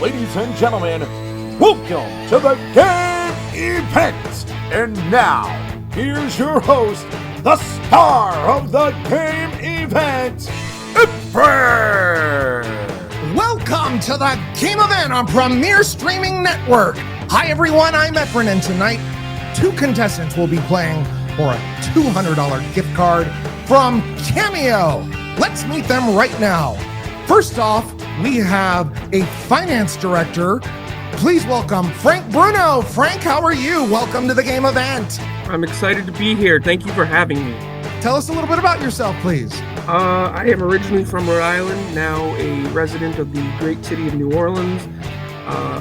ladies and gentlemen, welcome to the game event. And now, here's your host, the star of the game event, Efren. Welcome to the game event on Premier Streaming Network. Hi everyone, I'm Efren, and tonight, two contestants will be playing for a $200 gift card from Cameo. Let's meet them right now. First off, we have a finance director. Please welcome Frank Bruno. Frank, how are you? Welcome to the game event. I'm excited to be here. Thank you for having me. Tell us a little bit about yourself, please. I am originally from Rhode Island, now a resident of the great city of New Orleans,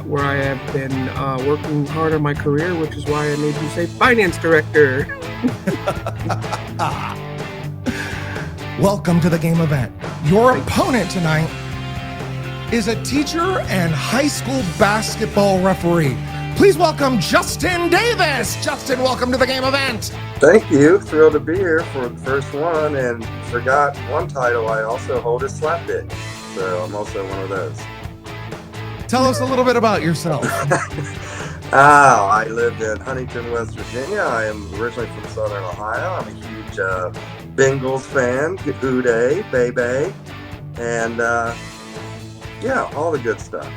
where I have been working hard on my career, which is why I made you say finance director. Welcome to the game event. Your opponent tonight is a teacher and high school basketball referee. Please welcome Justin Davis. Justin, welcome to the game event. Thank you. Thrilled to be here for the first one, and forgot one title I also hold is Slapdick. So I'm also one of those. Tell us a little bit about yourself. I lived in Huntington, West Virginia. I am originally from Southern Ohio. I'm a huge Bengals fan, Hoo Day, Bay Bay, and yeah, all the good stuff.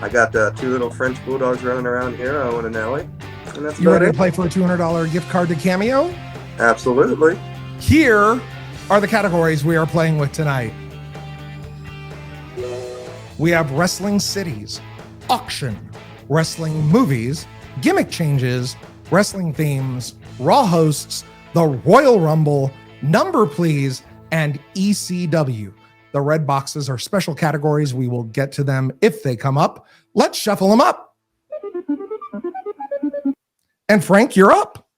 I got two little French bulldogs running around here, Owen and Ellie. And that's You ready it. to play for a $200 gift card to Cameo? Absolutely. Here are the categories we are playing with tonight. We have wrestling cities, auction, wrestling movies, gimmick changes, wrestling themes, Raw hosts, the Royal Rumble, number please, and ECW. The red boxes are special categories. We will get to them if they come up. Let's shuffle them up. And Frank, you're up.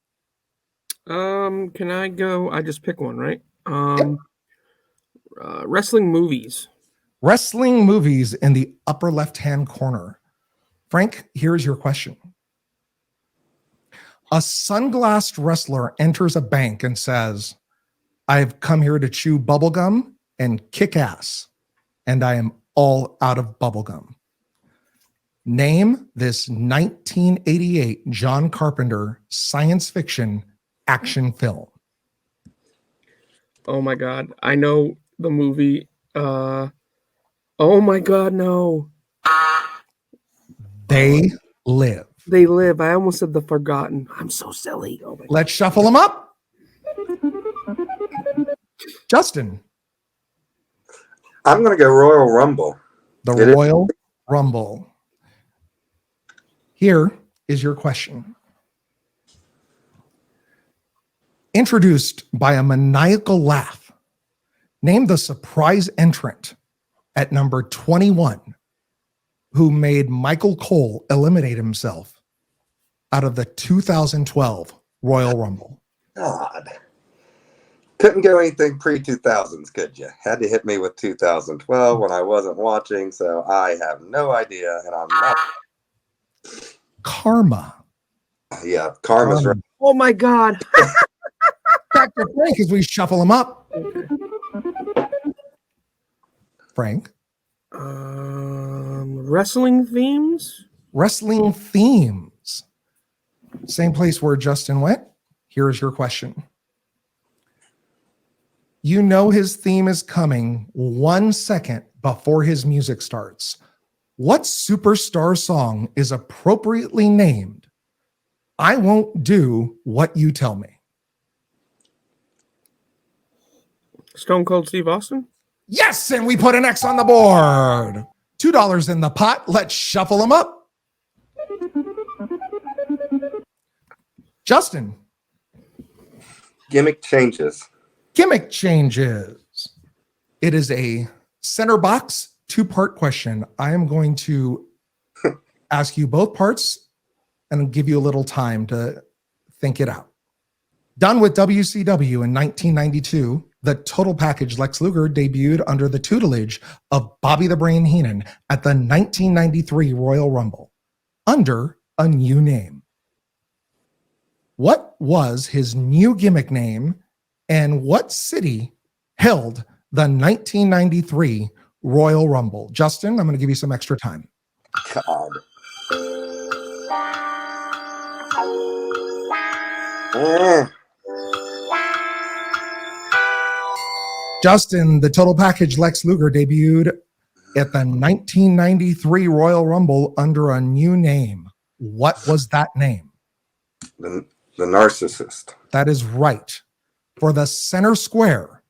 Can I go? I just pick one, right? Wrestling movies. Wrestling movies in the upper left-hand corner. Frank, here's your question. A sunglassed wrestler enters a bank and says, I've come here to chew bubblegum and kick ass, and I am all out of bubblegum. Name this 1988 John Carpenter science fiction action film. Oh my God. I know the movie. Oh my God, no. They Live. They Live. I almost said The Forgotten. I'm so silly. Oh my God. Let's shuffle them up. Justin. I'm going to go Royal Rumble. The Royal Rumble. Here is your question. Introduced by a maniacal laugh, name the surprise entrant at number 21 who made Michael Cole eliminate himself out of the 2012 Royal Rumble. God. Couldn't go anything pre-2000s, could you? Had to hit me with 2012 when I wasn't watching, so I have no idea, and I'm not. Karma. Yeah, Karma's right. Oh my God. Back to Frank as we shuffle them up. Frank. Wrestling themes? Wrestling themes. Same place where Justin went. Here's your question. You know his theme is coming 1 second before his music starts. What superstar song is appropriately named I Won't Do What You Tell Me? Stone Cold Steve Austin? Yes, and we put an X on the board. $2 in the pot. Let's shuffle them up. Justin. Gimmick changes. Gimmick changes. It is a center box, two-part question. I am going to ask you both parts and give you a little time to think it out. Done with WCW in 1992, the Total Package Lex Luger debuted under the tutelage of Bobby the Brain Heenan at the 1993 Royal Rumble under a new name. What was his new gimmick name, and what city held the 1993 Royal Rumble? Justin, I'm going to give you some extra time. God. Eh. Justin, the total package Lex Luger debuted at the 1993 Royal Rumble under a new name. What was that name? The Narcissist. That is right. For the center square,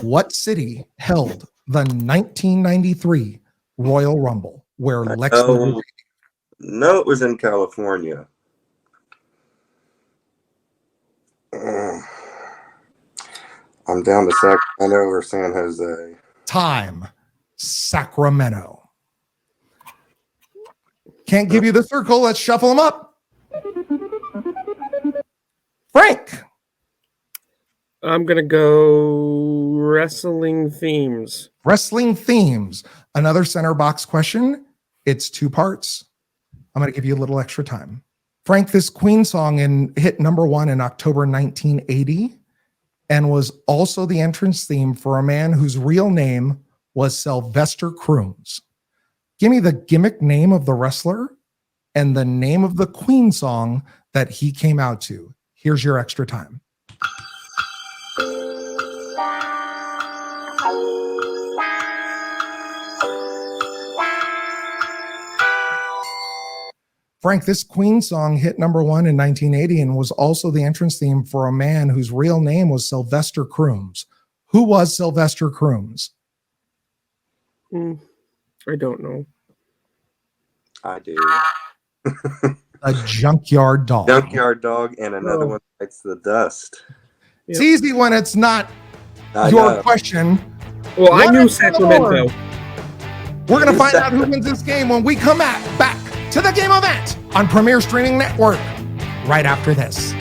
what city held the 1993 Royal Rumble where Lex Luger? No, it was in California. I'm down to Sacramento or San Jose. Time, Sacramento. Can't give you the circle. Let's shuffle them up. Frank. I'm going to go wrestling themes. Wrestling themes. Another center box question. It's 2 parts. I'm going to give you a little extra time. Frank, this Queen song hit number 1 in October 1980 and was also the entrance theme for a man whose real name was Sylvester Crooms. Give me the gimmick name of the wrestler and the name of the Queen song that he came out to. Here's your extra time. Frank, this Queen song hit number 1 in 1980 and was also the entrance theme for a man whose real name was Sylvester Crooms. Who was Sylvester Crooms? I don't know. I do. A Junkyard Dog. Junkyard Dog and another one bites the dust. It's easy when it's not I your know. question. Well, I What knew is Sacramento. We're going to find out who wins this game when we come back to the game event on Premier Streaming Network right after this.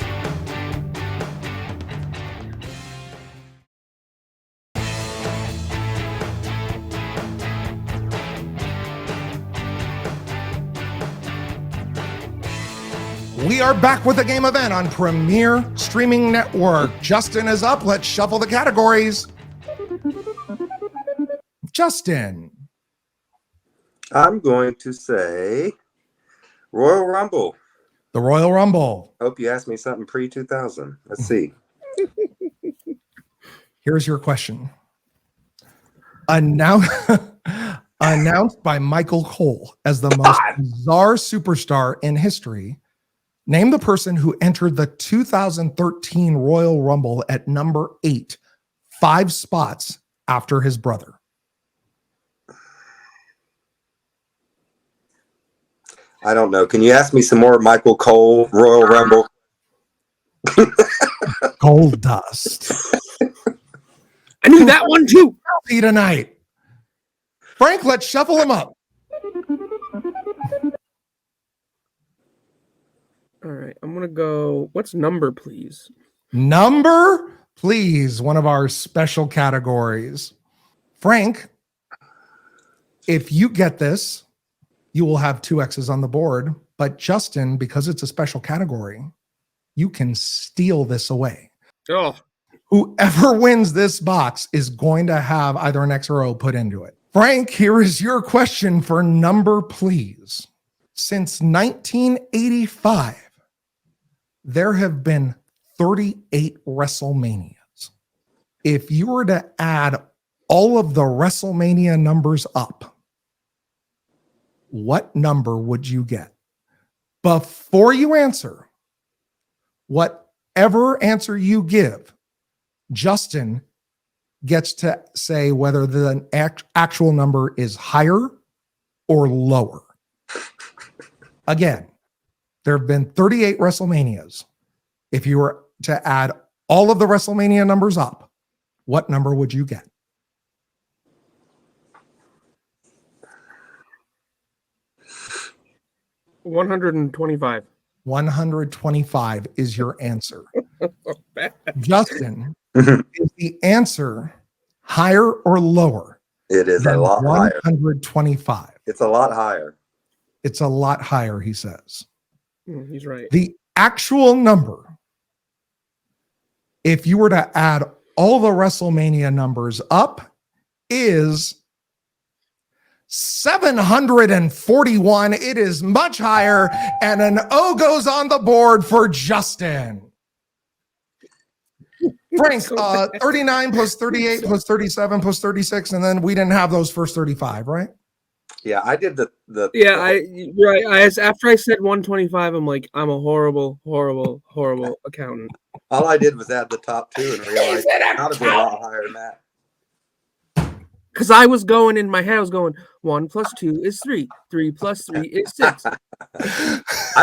We are back with the game event on Premier Streaming Network. Justin is up. Let's shuffle the categories. Justin. I'm going to say Royal Rumble. The Royal Rumble. Hope you asked me something pre-2000. Let's see. Here's your question. Announced by Michael Cole as the most bizarre superstar in history, name the person who entered the 2013 Royal Rumble at number 8, 5 spots after his brother. I don't know. Can you ask me some more Michael Cole, Royal Rumble? Gold Dust. I knew that one too. See tonight. Frank, let's shuffle him up. All right, I'm going to go. What's number, please? Number, please, one of our special categories. Frank, if you get this, you will have 2 X's on the board. But Justin, because it's a special category, you can steal this away. Oh, Whoever wins this box is going to have either an X or O put into it. Frank, here is your question for number, please. Since 1985, there have been 38 WrestleManias. If you were to add all of the WrestleMania numbers up, what number would you get? Before you answer, whatever answer you give, Justin gets to say whether the actual number is higher or lower. Again, there have been 38 WrestleManias. If you were to add all of the WrestleMania numbers up, what number would you get? $125. 125 is your answer. Justin, is the answer higher or lower? It is a than lot higher. 125. It's a lot higher. It's a lot higher, he says. He's right. The actual number, if you were to add all the WrestleMania numbers up, is 741. It is much higher, and an O goes on the board for Justin. Frank, 39 plus 38 plus 37 plus 36, and then we didn't have those first 35, right? Yeah, I did the After I said 125, I'm like, I'm a horrible accountant. all I did was add the top two and realized it ought to be a lot higher than that. Because I was going in my head, I was going 1 plus 2 is 3, 3 plus 3 is 6. I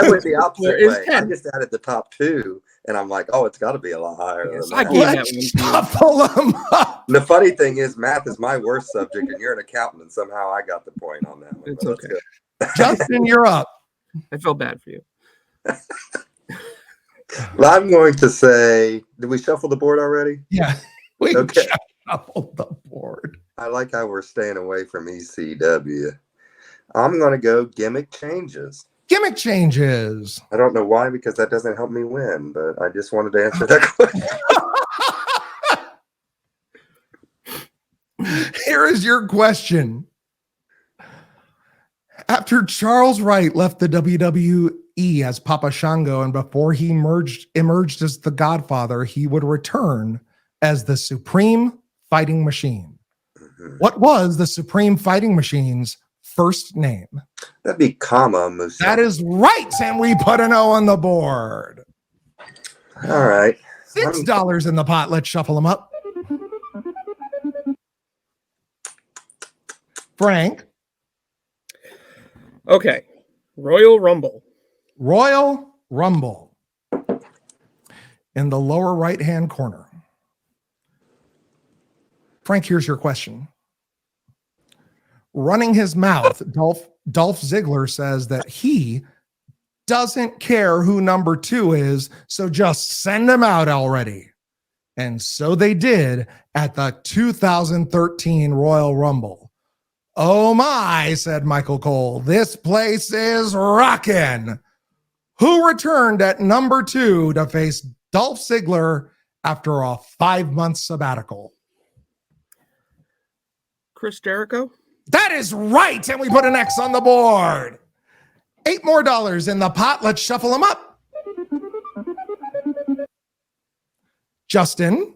went the opposite Is way. 10. I just added the top two, and I'm like, oh, it's got to be a lot higher. Yes, than I that. gave that Let's one to you. shuffle them up. The funny thing is, math is my worst subject, and you're an accountant, and somehow I got the point on that one. It's but that's okay. good. Justin, you're up. I felt bad for you. Well, I'm going to say, did we shuffle the board already? Yeah, we Okay. shuffled the board. I like how we're staying away from ECW. I'm going to go gimmick changes. Gimmick changes. I don't know why, because that doesn't help me win, but I just wanted to answer that question. Here is your question. After Charles Wright left the WWE as Papa Shango, and before he emerged as the Godfather, he would return as the Supreme Fighting Machine. What was the Supreme Fighting Machine's first name? That'd be Kama Musa. That is right, and we put an O on the board. All right. $6 in the pot. Let's shuffle them up. Frank. Okay. Royal Rumble. Royal Rumble. In the lower right-hand corner. Frank, here's your question. Running his mouth, Dolph Ziggler says that he doesn't care who number 2 is, so just send him out already. And so they did at the 2013 Royal Rumble. Oh my, said Michael Cole, this place is rocking. Who returned at number 2 to face Dolph Ziggler after a 5-month sabbatical? Chris Jericho. That is right, and we put an X on the board. $8 more in the pot. Let's shuffle them up. Justin.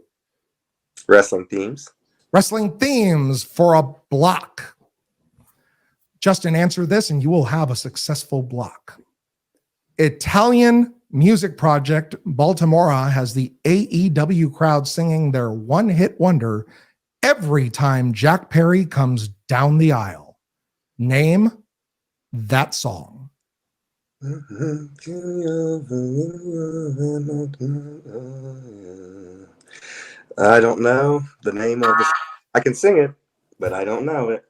Wrestling themes. Wrestling themes for a block. Justin, answer this and you will have a successful block. Italian music project Baltimora has the AEW crowd singing their one-hit wonder every time Jack Perry comes down the aisle. Name that song. I don't know the name of the. I can sing it, but I don't know it.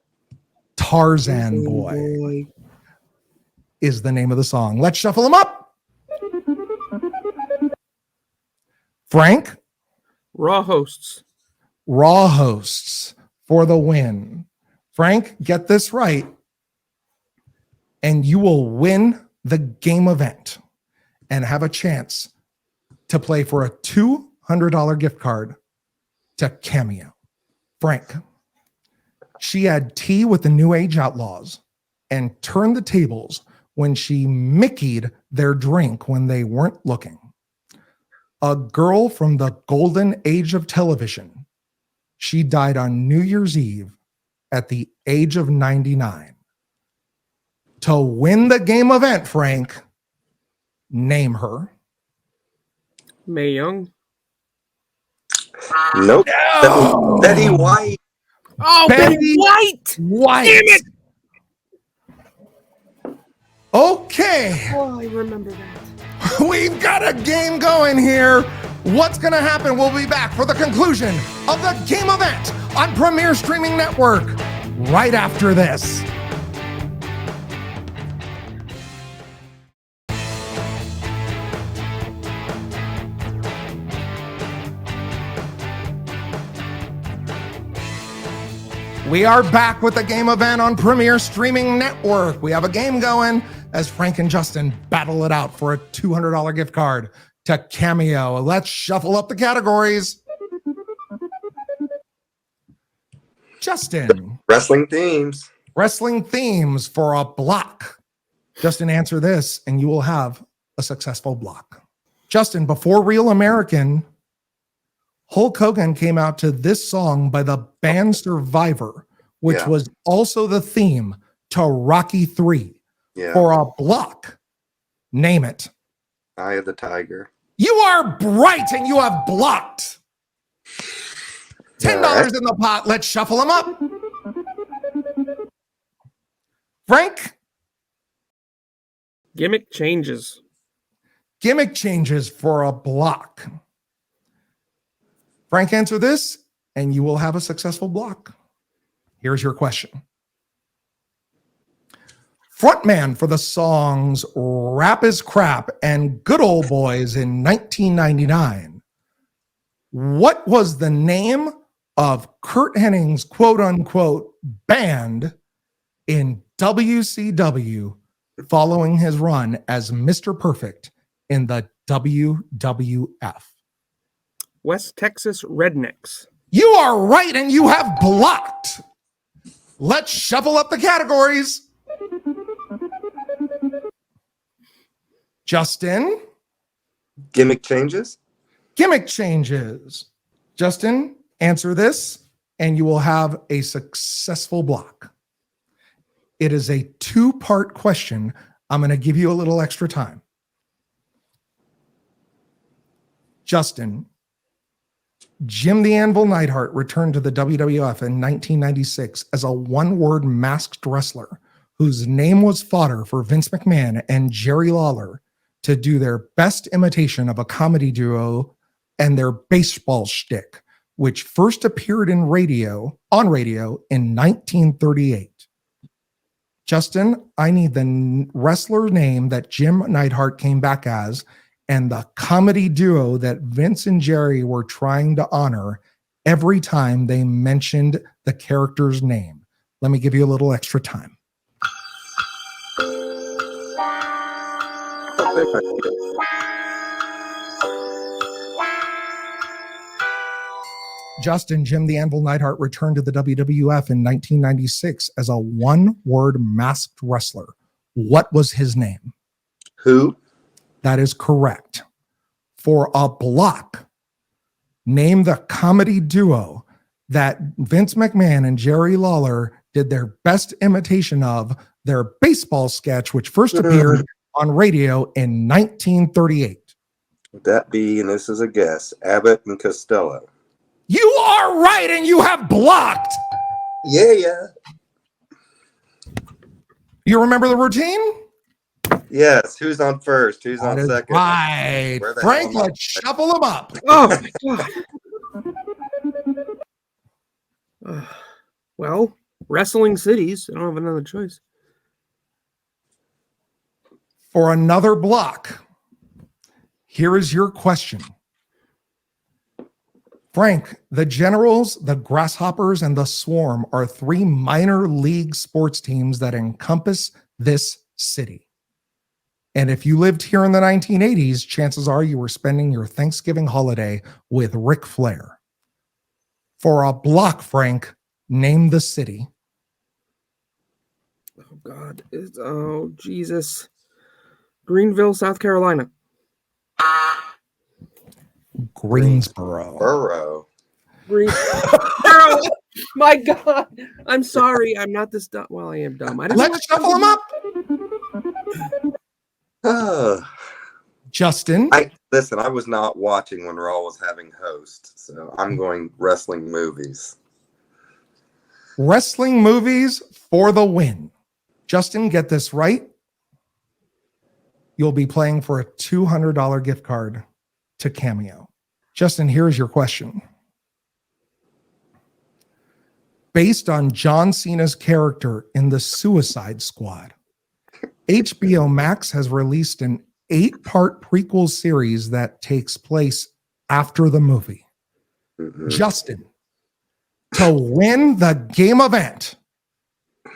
Tarzan Boy is the name of the song. Let's shuffle them up. Frank. Raw hosts. Raw hosts for the win. Frank, get this right, and you will win the game event and have a chance to play for a $200 gift card to Cameo. Frank, she had tea with the New Age Outlaws and turned the tables when she Mickey'd their drink when they weren't looking. A girl from the golden age of television. She died on New Year's Eve at the age of 99. To win the game event, Frank, name her. Mae Young. Nope. Betty White. Oh, Betty White. White. Damn it. Okay. Oh, I remember that. We've got a game going here. What's going to happen? We'll be back for the conclusion of the game event on Premier Streaming Network right after this. We are back with the game event on Premier Streaming Network. We have a game going as Frank and Justin battle it out for a $200 gift card to Cameo. Let's shuffle up the categories. Justin. Wrestling themes. Wrestling themes for a block. Justin, answer this, and you will have a successful block. Justin, before Real American, Hulk Hogan came out to this song by the band Survivor, which was also the theme to Rocky III. Yeah. For a block, name it. Eye of the Tiger. You are bright, and you have blocked. $10 in the pot. Let's shuffle them up. Frank? Gimmick changes. Gimmick changes for a block. Frank, answer this, and you will have a successful block. Here's your question. Frontman for the songs Rap is Crap and Good Old Boys in 1999. What was the name of Curt Hennig's quote-unquote band in WCW following his run as Mr. Perfect in the WWF? West Texas Rednecks. You are right, and you have blocked. Let's shuffle up the categories. Justin? Gimmick changes? Gimmick changes. Justin, answer this, and you will have a successful block. It is a two-part question. I'm going to give you a little extra time. Justin, Jim the Anvil Neidhart returned to the WWF in 1996 as a one-word masked wrestler whose name was fodder for Vince McMahon and Jerry Lawler to do their best imitation of a comedy duo and their baseball shtick, which first appeared on radio in 1938. Justin, I need the wrestler name that Jim Neidhart came back as and the comedy duo that Vince and Jerry were trying to honor every time they mentioned the character's name. Let me give you a little extra time. Justin, Jim the Anvil Neidhart returned to the WWF in 1996 as a one-word masked wrestler. What was his name? Who? That is correct. For a block, name the comedy duo that Vince McMahon and Jerry Lawler did their best imitation of their baseball sketch, which first appeared on radio in 1938. Would that be, and this is a guess, Abbott and Costello? You are right, and you have blocked. Yeah. You remember the routine? Yes. Who's on first? Who's on second? Right. Frank, let's shuffle them up. Oh, my God. Well, wrestling cities. I don't have another choice. For another block, here is your question. Frank, the Generals, the Grasshoppers, and the Swarm are three minor league sports teams that encompass this city. And if you lived here in the 1980s, chances are you were spending your Thanksgiving holiday with Ric Flair. For a block, Frank, name the city. Oh, God. Oh, Jesus. Greenville, South Carolina. Greensboro. Greensboro. My God. I'm sorry. I'm not this dumb. Well, I am dumb. Let's shuffle them up. Justin. Listen, I was not watching when Raw was having host, so I'm going wrestling movies. Wrestling movies for the win. Justin, get this right. You'll be playing for a $200 gift card to Cameo. Justin, here's your question. Based on John Cena's character in The Suicide Squad, HBO Max has released an 8-part prequel series that takes place after the movie. Justin, to win the game event,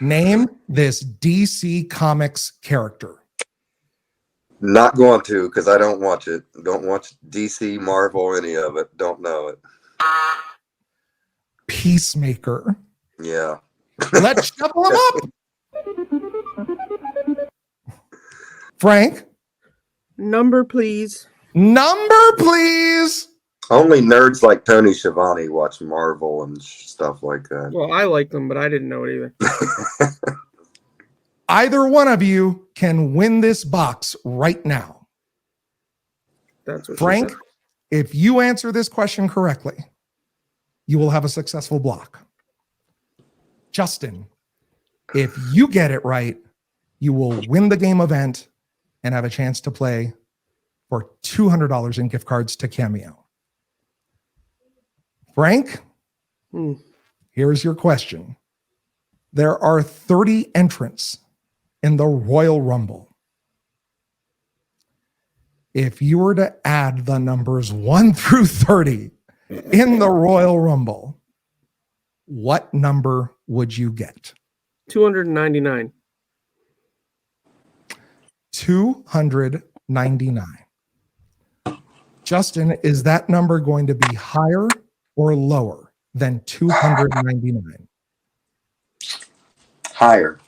name this DC Comics character. Not going to, because I don't watch it. Don't watch DC, Marvel, any of it. Don't know it. Peacemaker. Yeah. Let's shuffle them up. Frank, Number, please. number, please. Only nerds like Tony Schiavone watch Marvel and stuff like that. Well, I like them, but I didn't know it either. Either one of you can win this box right now. That's what Frank, she said. if you answer this question correctly, you will have a successful block. Justin, if you get it right, you will win the game event and have a chance to play for $200 in gift cards to Cameo. Frank, here's your question. There are 30 entrants in the Royal Rumble. If you were to add the numbers 1 through 30 in the Royal Rumble, what number would you get? 299. 299. Justin, is that number going to be higher or lower than 299? Higher.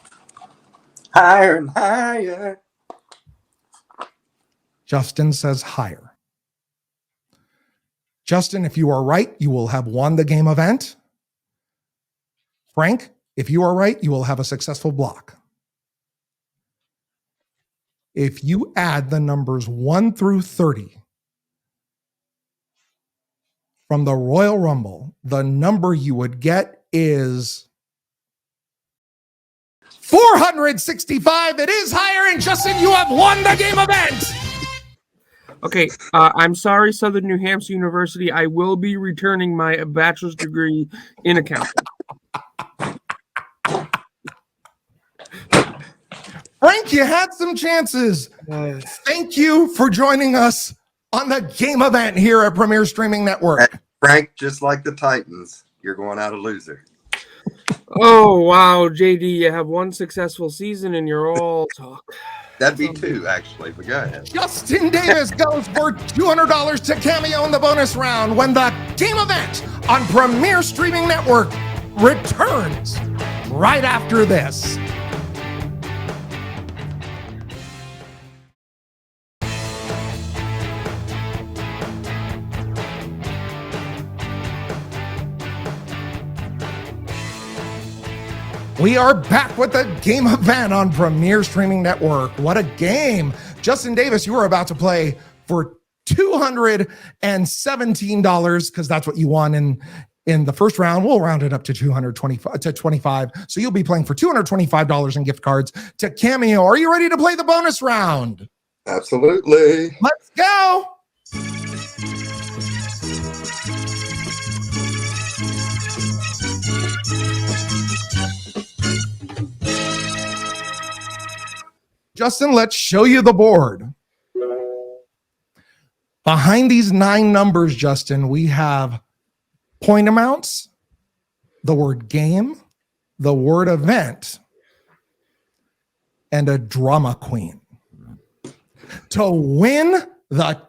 Higher and higher. Justin says higher. Justin, if you are right, you will have won the game event. Frank, if you are right, you will have a successful block. If you add the numbers 1 through 30 from the Royal Rumble, the number you would get is 465. It is higher, and Justin, you have won the game event. Okay, I'm sorry, Southern New Hampshire University. I will be returning my bachelor's degree in accounting. Frank, you had some chances. Thank you for joining us on the game event here at Premier Streaming Network. Frank, just like the Titans, you're going out a loser. Oh, wow, JD, you have one successful season and you're all talk. That'd be 2, actually, but go ahead. Justin Davis goes for $200 to Cameo in the bonus round when the game event on Premier Streaming Network returns right after this. We are back with the game event on Premier Streaming Network. What a game. Justin Davis, you are about to play for $217 because that's what you won in the first round. We'll round it up to 25. So you'll be playing for $225 in gift cards to Cameo. Are you ready to play the bonus round? Absolutely. Let's go. Justin, let's show you the board. Behind these 9 numbers, Justin, we have point amounts, the word game, the word event, and a drama queen. To win the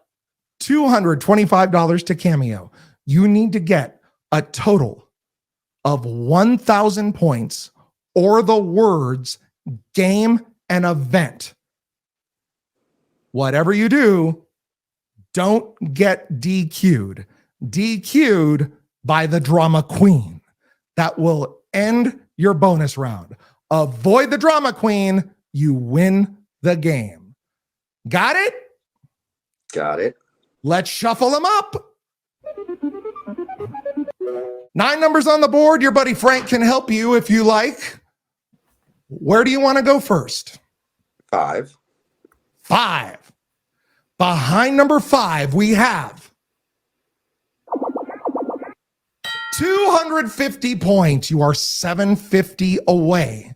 $225 to Cameo, you need to get a total of 1,000 points or the words game and event. Whatever you do, don't get DQ'd. DQ'd by the drama queen. That will end your bonus round. Avoid the drama queen, you win the game. Got it? Got it. Let's shuffle them up. 9 numbers on the board. Your buddy Frank can help you if you like. Where do you want to go first? 5. 5. Behind number 5, we have 250 points. You are 750 away.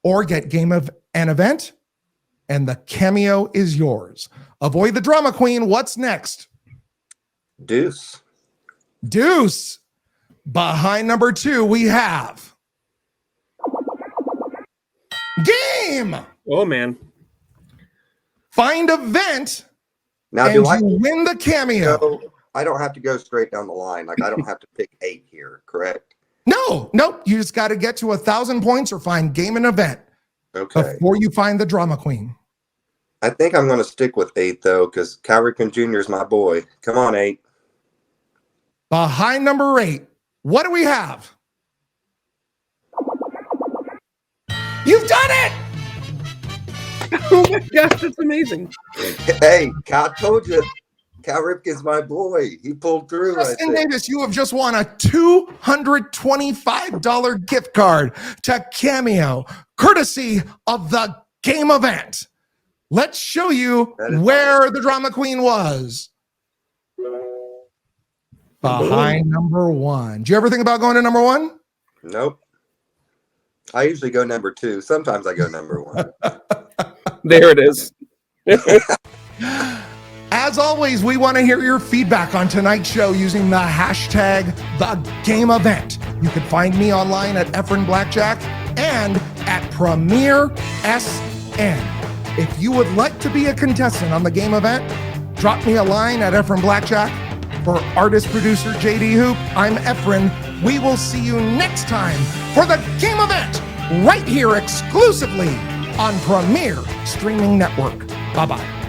Or get game of an event, and the Cameo is yours. Avoid the drama queen. What's next? Deuce. Deuce. Behind number 2, we have game. Oh, man. Find event, Now, and do I you win the Cameo. go? I don't have to go straight down the line. Like, I don't have to pick 8 here, correct? No, nope. You just got to get to 1,000 points or find game and event Okay. before you find the drama queen. I think I'm going to stick with 8, though, because Cal Ripken Jr. is my boy. Come on, 8. Behind number 8, what do we have? You've done it! Oh my gosh, that's amazing. Hey, I told you, Cal Ripken's my boy. He pulled through. Preston Davis, you have just won a $225 gift card to Cameo, courtesy of the game event. Let's show you where the drama queen was. Behind number 1. Do you ever think about going to number 1? Nope. I usually go number 2. Sometimes I go number 1. There it is. As always, we want to hear your feedback on tonight's show using the hashtag #TheGameEvent. You can find me online at Efren Blackjack and at Premier SN. If you would like to be a contestant on the game event, drop me a line at Efren Blackjack. For artist producer JD Hoop, I'm Efren. We will see you next time for the game event right here exclusively on Premier Streaming Network. Bye-bye.